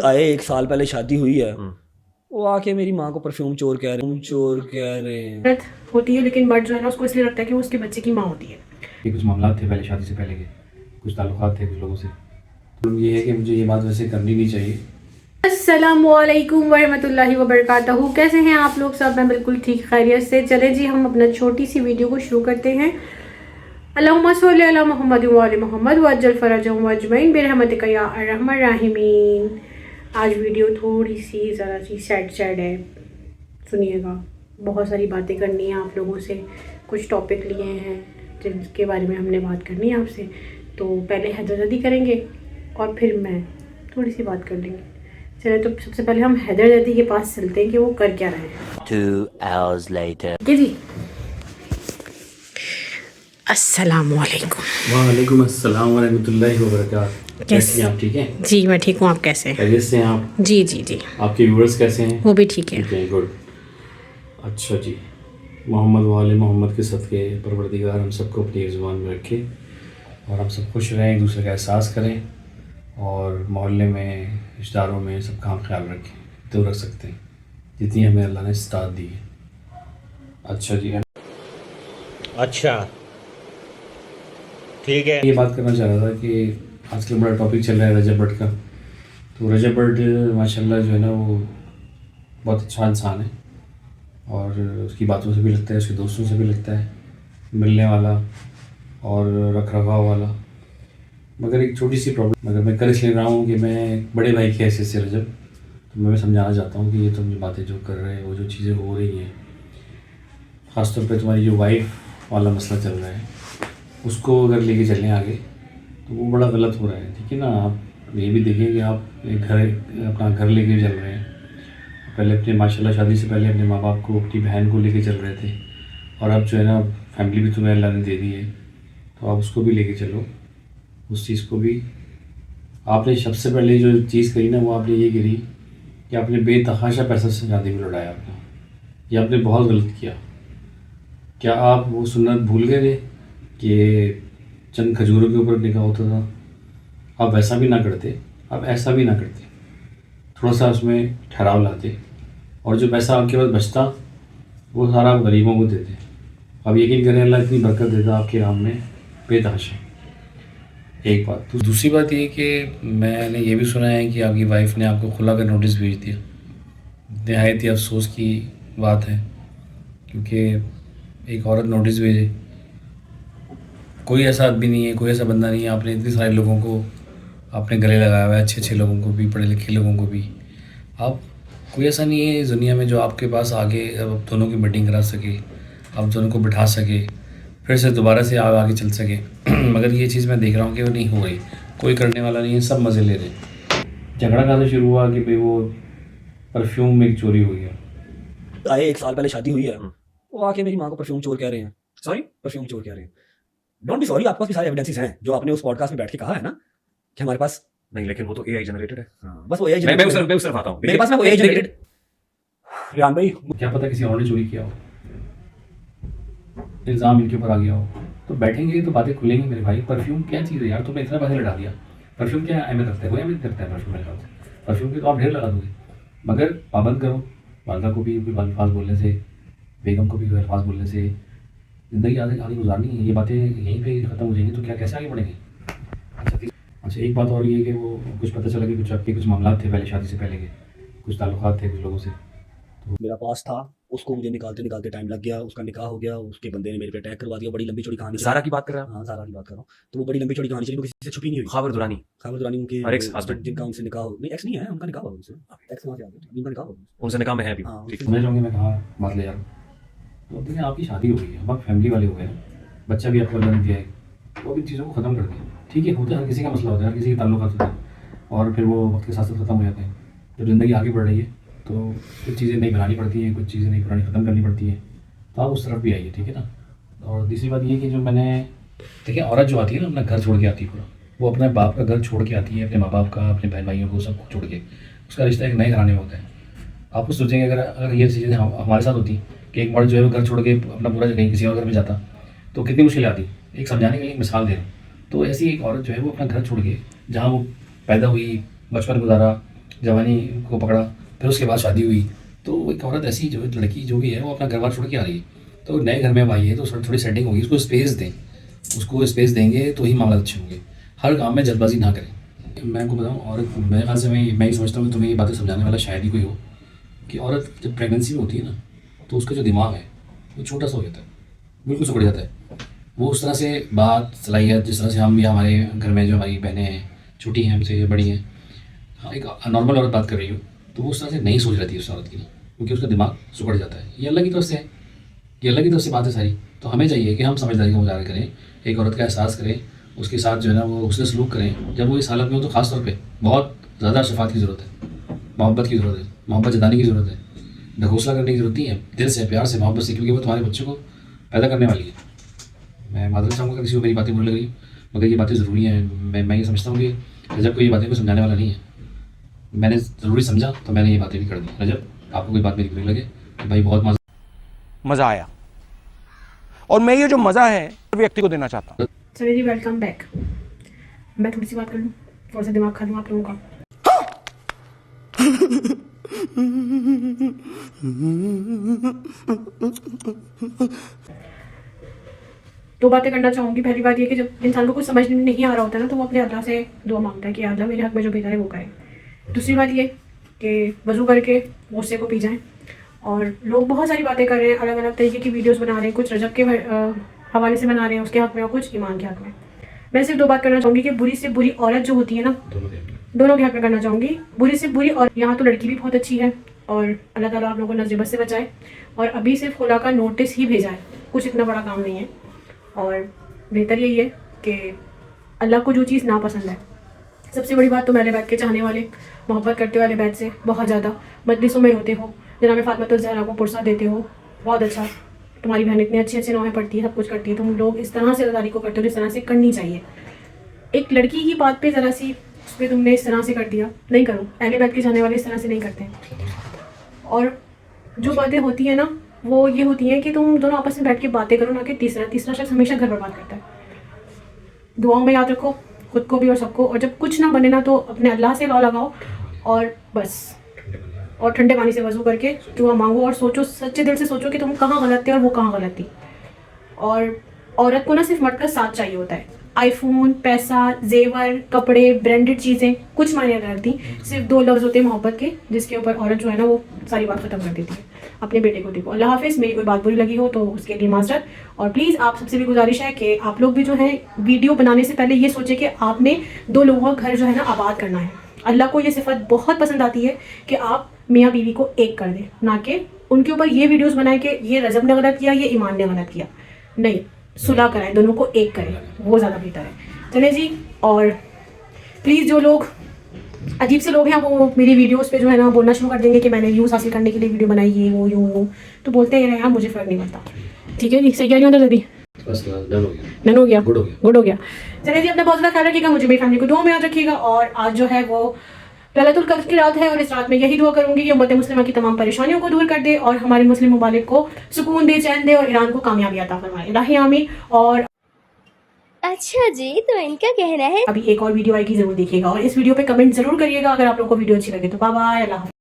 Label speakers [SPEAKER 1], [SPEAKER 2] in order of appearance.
[SPEAKER 1] आए 1 साल पहले शादी हुई है, वो आके मेरी माँ को परफ्यूम चोर कह रहे हैं।
[SPEAKER 2] गलत होती है, लेकिन बट जो है ना उसको इसलिए लगता है कि वो उसके बच्चे की माँ होती है।
[SPEAKER 3] ये कुछ मामला थे पहले शादी से पहले के, कुछ ताल्लुकात थे कुछ लोगों से। तो ये है कि मुझे ये बात वैसे करनी नहीं चाहिए।
[SPEAKER 2] अस्सलामुअलैकुम वरहमतुल्लाहि वबरकातुहू। कैसे हैं आप लोग सब? मैं बिल्कुल ठीक खैरियत से। चले जी, हम अपना छोटी सी वीडियो को शुरू करते हैं। अल्लाहुम्मा सल्ली अला मुहम्मद व आले मुहम्मद वअज्जल फरजहुम अजमईन बिरहमतिका या अर्हमर राहिमीन। आज वीडियो थोड़ी सी ज़रा सी सैड है, सुनिएगा। बहुत सारी बातें करनी है आप लोगों से, कुछ टॉपिक लिए हैं जिनके बारे में हमने बात करनी है आपसे। तो पहले हैदरजादी करेंगे और फिर मैं थोड़ी सी बात कर लेंगे। चले, तो सबसे पहले हम हैदरजादी के पास चलते हैं कि वो कर क्या रहे हैं।
[SPEAKER 4] 2 hours later.
[SPEAKER 2] ठीक है जी। अस्सलामुअलैकुम।
[SPEAKER 3] वालेकुम अस्सलाम वरहमतुल्लाहि वबरकातुहू। कैसे हैं आप? ठीक हैं
[SPEAKER 2] जी, मैं ठीक हूँ। आप कैसे हैं?
[SPEAKER 3] खैरियत से हैं आप?
[SPEAKER 2] जी जी जी,
[SPEAKER 3] आपके व्यूअर्स कैसे हैं?
[SPEAKER 2] वो भी ठीक है।
[SPEAKER 3] ठीक है, गुड। अच्छा जी, मोहम्मद वाले मोहम्मद के सदक़े परवरदिगार हम सबको अपनी ज़ुबान में रखे और हम सब खुश रहें, एक दूसरे का एहसास करें और मोहल्ले में, रिश्तेदारों में सबका हम ख्याल रखें, तो रख सकते हैं जितनी हमें अल्लाह ने इस्तात दी है। अच्छा जी,
[SPEAKER 5] अच्छा ठीक है।
[SPEAKER 3] ये बात करना चाह रहा था कि आजकल बड़ा टॉपिक चल रहा है रजब भट्ट का। तो रजब भट्ट माशाल्लाह जो है ना वो बहुत अच्छा इंसान है और उसकी बातों से भी लगता है, उसके दोस्तों से भी लगता है मिलने वाला और रख रखाव वाला। मगर एक छोटी सी प्रॉब्लम, मगर मैं कर इसलिए रहा हूँ कि मैं एक बड़े भाई की हैसियत से रजब, तो मैं समझाना चाहता हूँ कि ये तुम जो बातें जो कर रहे हैं, वो जो चीज़ें हो रही हैं, ख़ासतौर पे तुम्हारी जो वाइफ वाला मसला चल रहा है, उसको अगर लेके चलें आगे तो वो बड़ा गलत हो रहा है। ठीक है ना? आप ये भी देखिए कि आप एक अपना घर लेके चल रहे हैं। पहले अपने माशाल्लाह शादी से पहले अपने माँ बाप को, अपनी बहन को लेके चल रहे थे और अब जो है ना फैमिली भी तुम्हें अल्लाह ने दे दी है, तो आप उसको भी लेके चलो। उस चीज़ को भी आपने सबसे पहले जो चीज़ करी ना, वो आपने ये करी कि आपने बेतहाशा पैसा से शादी में लड़ाया अपना। ये आपने बहुत गलत किया। क्या आप वो सुन्नत भूल गए थे कि चंद खजूरों के ऊपर निकाह होता था? आप वैसा भी ना करते, आप ऐसा भी ना करते, थोड़ा सा उसमें ठहराव लाते और जो पैसा आपके पास बचता वो सारा आप गरीबों को देते। अब यकीन करें, अल्लाह इतनी बरकत देता आपके काम में बेतहाशा। एक बात। तो दूसरी बात ये कि मैंने ये भी सुना है कि आपकी वाइफ ने आपको खुला का नोटिस भेज दिया। नहायत ही अफसोस की बात है, क्योंकि एक औरत नोटिस भेजे, कोई ऐसा आदमी नहीं है, कोई ऐसा बंदा नहीं है, आपने इतने सारे लोगों को आपने गले लगाया हुआ है, अच्छे अच्छे लोगों को भी, पढ़े लिखे लोगों को भी। आप कोई ऐसा नहीं है इस दुनिया में जो आपके पास आगे अब दोनों की मीटिंग करा सके, आप दोनों को बिठा सके, फिर से दोबारा से आगे चल सके। मगर ये चीज़ मैं देख रहा हूँ कि वो नहीं हो रही, कोई करने वाला नहीं है, सब मज़े ले रहे हैं। झगड़ा कहाँ से शुरू हुआ कि भाई वो परफ्यूम में चोरी हुई है।
[SPEAKER 1] आए 1 साल पहले शादी हुई है, वो आके मेरी माँ को परफ्यूम चोर कह रहे हैं। सॉरी, परफ्यूम चोर कह रहे हैं। डोंट बी सॉरी, आपके पास भी सारे एविडेंसेस हैं जो आपने उस पॉडकास्ट में बैठ के कहा है ना कि हमारे पास।
[SPEAKER 5] नहीं, लेकिन वो तो एआई जनरेटेड है।
[SPEAKER 1] हाँ, बस वो एआई
[SPEAKER 5] मैं उस तरफ आता हूँ।
[SPEAKER 1] मेरे पास में वो एआई जनरेटेड। रियान भाई,
[SPEAKER 3] क्या पता किसी और ने चोरी किया हो, इल्ज़ाम इनके ऊपर आ गया हो, तो बैठेंगे तो बातें खुलेंगी मेरे भाई। परफ्यूम क्या चीज़ है यार, तुमने इतना पैसे लगा दिया। परफ्यूम क्या अहमियत रखता है? कोई अहमियत रखता है परफ्यूम? मेरे ख्याल से परफ्यूम के तो आप ढेर लगा दोगे, मगर पाबंद करो। वालदा को भी कोई अल्फाज बोलने से, बेगम को भी कोई अल्फाज बोलने से ज़िंदगी आगे गुजारनी है। ये बातें यहीं पे ख़त्म हो जाएंगी तो क्या कैसे आगे बढ़ेंगे? अच्छा, एक बात और ये कि वो कुछ पता चला कि कुछ आपके कुछ मामला थे पहले शादी से पहले के, कुछ ताल्लुकात थे कुछ लोगों से।
[SPEAKER 1] मेरा पास था, उसको मुझे निकालते निकालते टाइम लग गया, उसका निकाह हो गया, उसके बंदे ने मेरे पे अटैक करवा दिया। बड़ी लंबी चौड़ी कहानी।
[SPEAKER 5] सारा की बात कर रहा हूँ।
[SPEAKER 1] हाँ, सारा की बात कर रहा हूँ। तो वो बड़ी लंबी चौड़ी कहानी चली, वो किसी से छुपी नहीं हुई।
[SPEAKER 5] खाबर दुरानी
[SPEAKER 1] उनके
[SPEAKER 5] और ex husband।
[SPEAKER 1] जिनका उनसे निकाह हो, नहीं एक्स नहीं है, उनका निकाह हुआ उनसे। एक्स कहाँ से आ गया? उनका निकाह हुआ।
[SPEAKER 5] उनसे निकाह में है अभी।
[SPEAKER 1] हाँ,
[SPEAKER 5] ठीक।
[SPEAKER 3] समझ रहोगे मैं कहाँ बात ले जा रहा हूँ? तो देखिए, आपकी शादी हो गई है, अब आप फैमिली वाले हो गए हैं, बच्चा भी आपको अल्लाह ने दिया है, वो भी चीज़ों को ख़त्म कर दिया। ठीक है, होता है, हर किसी का मसला होता है, हर किसी के ताल्लुकात होते हैं और फिर वो वक्त के साथ साथ ख़त्म हो जाते हैं। जब ज़िंदगी आगे बढ़ रही है तो कुछ चीज़ें नहीं बनानी पड़ती हैं, कुछ चीज़ें नहीं पुरानी ख़त्म करनी पड़ती हैं, तो आप उस तरफ भी आइए। ठीक है ना? और दूसरी बात ये कि जो मैंने देखिए, औरत जो आती है ना, अपना घर छोड़ के आती है पूरा, वो अपने बाप का घर छोड़ के आती है, अपने माँ बाप का, अपने बहन भाइयों को, सबको छोड़ के। उसका रिश्ता एक नए घराने में होता है। आप कुछ सोचेंगे अगर ये चीज़ें हमारे साथ होती कि एक मर्द जो है वो घर छोड़ के अपना पूरा कहीं किसी और घर में जाता तो कितनी मुश्किल आती। एक समझाने के लिए एक मिसाल दे रहा हूँ। तो ऐसी एक औरत जो है वो अपना घर छोड़ के, जहाँ वो पैदा हुई, बचपन गुजारा, जवानी को पकड़ा, फिर उसके बाद शादी हुई, तो एक औरत ऐसी जो लड़की जो भी है वो अपना घर बार छोड़ के आ रही है, तो नए घर में अब आई है तो थोड़ी सेटिंग होगी, उसको स्पेस दें, उसको स्पेस देंगे तो ही मामला अच्छे होंगे। हर काम में जल्दबाजी ना करें। मैं आपको बताऊँ, और मेरे ख्याल से मैं ही समझता हूँ कि तुम्हें ये बातें समझाने वाला शायद ही कोई हो, कि औरत जब प्रेगनेंसी में होती है ना, तो उसका जो दिमाग है वो छोटा सा हो जाता है, बिल्कुल सिकुड़ जाता है। वो उस तरह से बात सलाहियत, जिस तरह से हम या हमारे घर में जो हमारी बहनें हैं, छोटी हैं हमसे या बड़ी हैं, हाँ, एक नॉर्मल औरत बात कर रही हो तो वो उस तरह से नहीं सोच रही थी उस औरत की ना, क्योंकि उसका दिमाग सिकुड़ जाता है। ये अल्लाह की तरफ से है, ये अल्लाह की तरफ से बात है सारी। तो हमें चाहिए कि हम समझदारी का मुजाहरा करें, एक औरत का एहसास करें, उसके साथ जो है ना वो उससे सलूक करें जब वो इस हालत में हो, तो ख़ास तौर पे बहुत ज़्यादा शफात की ज़रूरत है, मोहब्बत की ज़रूरत है, मोहब्बत जताने की ज़रूरत है, ढकोसला करने की ज़रूरत नहीं है, दिल से प्यार से मोहब्बत से, क्योंकि वो तुम्हारे बच्चों को पैदा करने वाली है। मैं मादर चाहूँगा किसी को मेरी बातें बुरी लग रही, मगर ये बातें ज़रूरी हैं। मैं ये समझता हूँ कि रजब को ये बातें को समझाने वाला नहीं है, मैंने ज़रूरी समझा तो मैंने ये बातें भी कर दी। रजब, आपको कोई बात मेरी बुरी लगे तो भाई बहुत
[SPEAKER 6] मजा आया, और मैं ये जो मजा है व्यक्ति को देना चाहता हूँ।
[SPEAKER 2] चलिए जी, वेलकम बैक। मैं थोड़ी सी बात कर लूँ, थोड़ा सा दिमाग खा लूँ आप लोगों का। दो बातें करना चाहूँगी। पहली बात ये कि जब इंसान को कुछ समझ नहीं आ रहा होता है ना, तो वो अपने अल्लाह से दुआ मांगता है कि अल्लाह मेरे हक में जो बेहतर है वो करे। दूसरी बात ये कि वज़ू करके गुस्से को पी जाएं। और लोग बहुत सारी बातें कर रहे हैं, अलग अलग तरीके की वीडियोस बना रहे हैं, कुछ रजब के हवाले से बना रहे हैं उसके हक में और कुछ ईमान के हक में। मैं सिर्फ दो बात करना चाहूँगी कि बुरी से बुरी औरत जो होती है ना, दोनों के हक में करना चाहूँगी। बुरी से बुरी, और यहाँ तो लड़की भी बहुत अच्छी है और अल्लाह ताला आप लोगों को नज़र बद से बचाए। और अभी सिर्फ खुला का नोटिस ही भेजा है, कुछ इतना बड़ा काम नहीं है। और बेहतर यही है कि अल्लाह को जो चीज़ नापसंद है, सबसे बड़ी बात तो मेरे बैठ के चाहने वाले, मोहब्बत करते वाले बैठ से बहुत ज़्यादा मजलिसों में होते हो, जनाब फातिमा ज़हरा को पुरसा देते हो, बहुत अच्छा, तुम्हारी बहन इतने अच्छे अच्छे नौहें पढ़ती है, सब कुछ करती है, तुम लोग इस तरह से रज़ादारी को करते हो जिस तरह से करनी चाहिए। एक लड़की की बात पे ज़रा सी उस पर तुमने इस तरह से कर दिया, नहीं करो। अहले बैठ के जाने वाले इस तरह से नहीं करते हैं। और जो बातें होती हैं ना, वो ये होती हैं कि तुम दोनों आपस में बैठ के बातें करो, ना कि तीसरा शख्स हमेशा घर बर्बाद करता है। दुआओं में याद रखो खुद को भी और सबको, और जब कुछ ना बने ना तो अपने अल्लाह से दुआ लगाओ और बस, और ठंडे पानी से वज़ू करके दुआ मांगो और सोचो, सच्चे दिल से सोचो कि तुम कहाँ गलत थे और वो कहाँ गलत थी। और औरत को ना सिर्फ मर्द का साथ चाहिए होता है। आईफोन, पैसा, जेवर, कपड़े, ब्रांडेड चीज़ें कुछ मायने नहीं रखती। सिर्फ दो लफ्ज़ होते हैं मोहब्बत के, जिसके ऊपर औरत जो है ना वो सारी बात ख़त्म कर देती है। अपने बेटे को देखो। अल्लाह हाफिज़। मेरी कोई बात बुरी लगी हो तो उसके लिए माजरत। और प्लीज़ आप सबसे भी गुजारिश है कि आप लोग भी जो है वीडियो बनाने से पहले ये सोचें कि आपने दो लोगों का घर जो है ना आबाद करना है। अल्लाह को ये सिफत बहुत पसंद आती है कि आप मियाँ बीवी को एक कर दें, ना कि उनके ऊपर ये वीडियोस बनाएं कि ये रजब ने गलत किया, ये ईमान ने गलत किया। नहीं, सुलह कराएं, दोनों को एक करें, वो ज़्यादा बेहतर है। चले जी। और प्लीज़ जो लोग अजीब से लोग हैं वो मेरी वीडियोस पे जो है ना बोलना शुरू कर देंगे कि मैंने व्यूज़ हासिल करने के लिए वीडियो बनाई, ये वो यूँ, तो बोलते हैं यार मुझे फ़र्क नहीं पड़ता। ठीक है जी, सही कह रही हूँ अंदर दीदी?
[SPEAKER 3] बस डन हो गया,
[SPEAKER 2] डन हो गया,
[SPEAKER 3] गुड हो गया,
[SPEAKER 2] गुड हो गया। चलिए जी, अपना बहुत ज़्यादा ख्याल रखिएगा, मुझे मेरी फैमिली को दुआ में याद रखिएगा। और आज जो है वो लैलतुल क़द्र की रात है और इस रात में यही दुआ करूंगी कि उम्मत मुस्लिमा की तमाम परेशानियों को दूर कर दे और हमारे मुस्लिम ममालिक को सुकून दे, चैन दे और ईरान को कामयाबी अता फरमाए। इलाही आमीन। और
[SPEAKER 7] अच्छा जी, तो इनका कहना है
[SPEAKER 2] अभी एक और वीडियो आएगी, जरूर देखिएगा और इस वीडियो पे कमेंट जरूर करिएगा अगर आप लोगों को वीडियो अच्छी लगे तो। बाय बाय, अल्लाह।